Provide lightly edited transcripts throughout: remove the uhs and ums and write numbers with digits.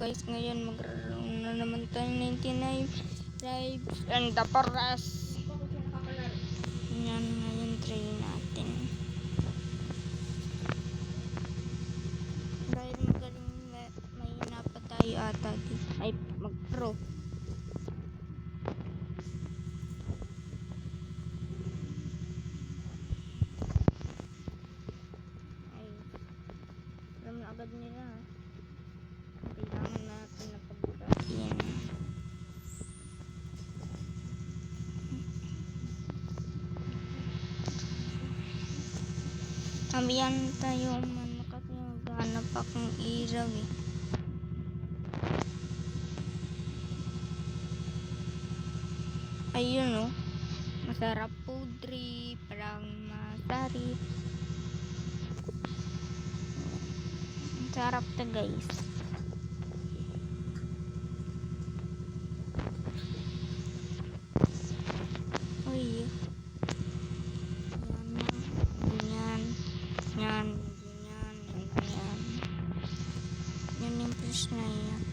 guys, ngayon magkaroon na naman tayo 99 lives and the paras. Yan, ngayon try natin. Dahil magaling may pa tayo ata dito. Ay, mag-pro. Ay, alam na agad nila. Kailangan natin na pagkakiyan. Kamiyan tayo man kasi maghanap akong ilaw eh. Ayun oh. Masarap po drip. Parang masarap. Masarap to guys. Uy. Yan. Yan. Yan yung press na yan.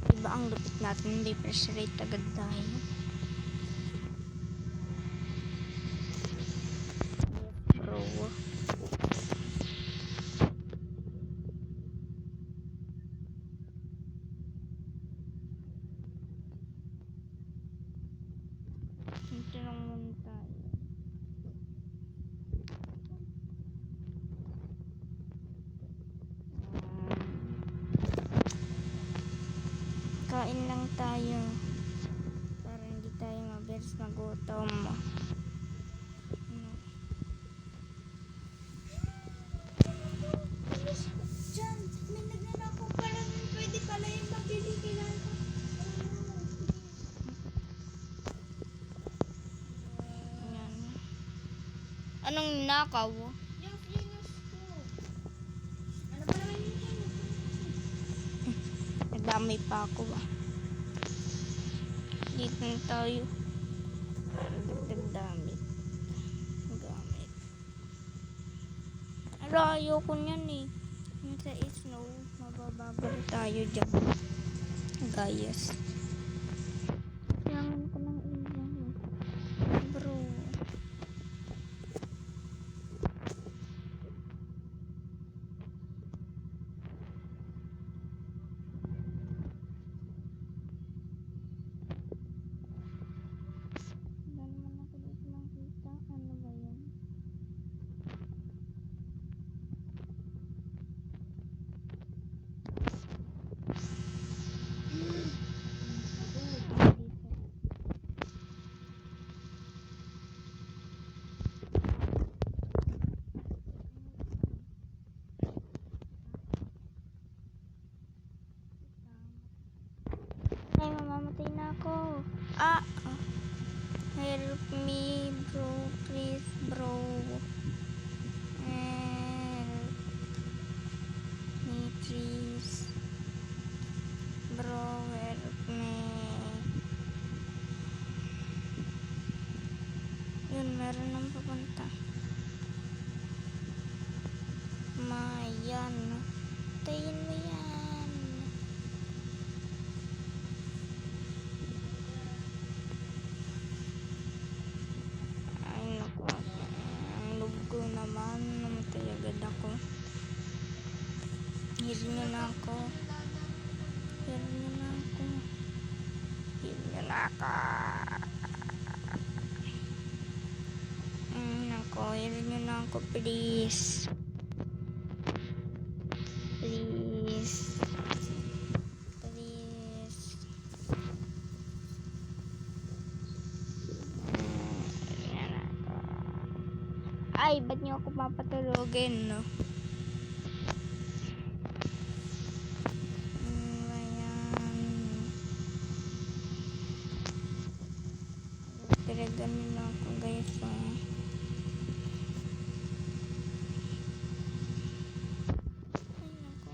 Diba ang lupit natin, hindi press rate agad tayo. Bro. Ito lang muna tayo. Kain lang tayo para hindi tayo mabilis magutom. Diyan, may nagnanakaw pala nun. Pwede pala yung mabili kailangan. Yan. Anong nakaw? Yung finish ko. Ano pa naman yung Nadamay pa ako ba? Dito na tayo. Dagdamit. Gamit. Ala, ayoko niyan eh. Yung sa snow, mabababal tayo dyan. Gayas. Kailangan ko ng ilang. Bro. Wala naman ako dito nakita. Ano ba yan? Ay, mamamatay na ako. Ah! Help me, bro. Please, bro. Help me, please. Bro, help me. Yun, meron nang papunta. Mayan. Tayin mo yan. Ay, naku. Ang loob ko naman. Namatay agad ako. Heal nyo na ako. Heal nyo na ako. Heal nyo na ako. Nako, heal nyo na ako, please. Please. Please. Yan ako. Ay, ba't nyo ako papatulogin, no? Ayan. Tiragan nila ako, guys, oh. Ay, nako.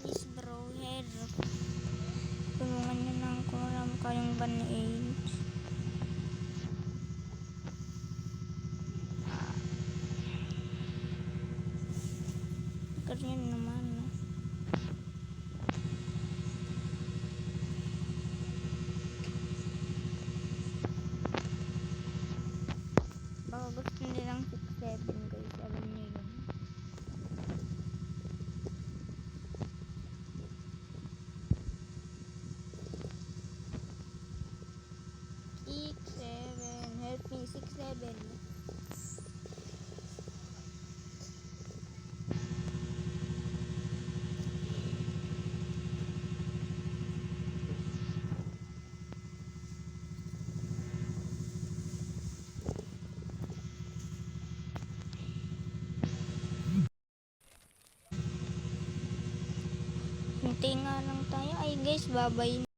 Please, bro, help. Tulungan nyo na ako. Alam kayo Ganyan naman. No? Baka gusto nilang 6-7 guys. Alam niyo yun. Six, seven. Help me. 6-7. Hintay nga lang tayo. Ay guys, babay.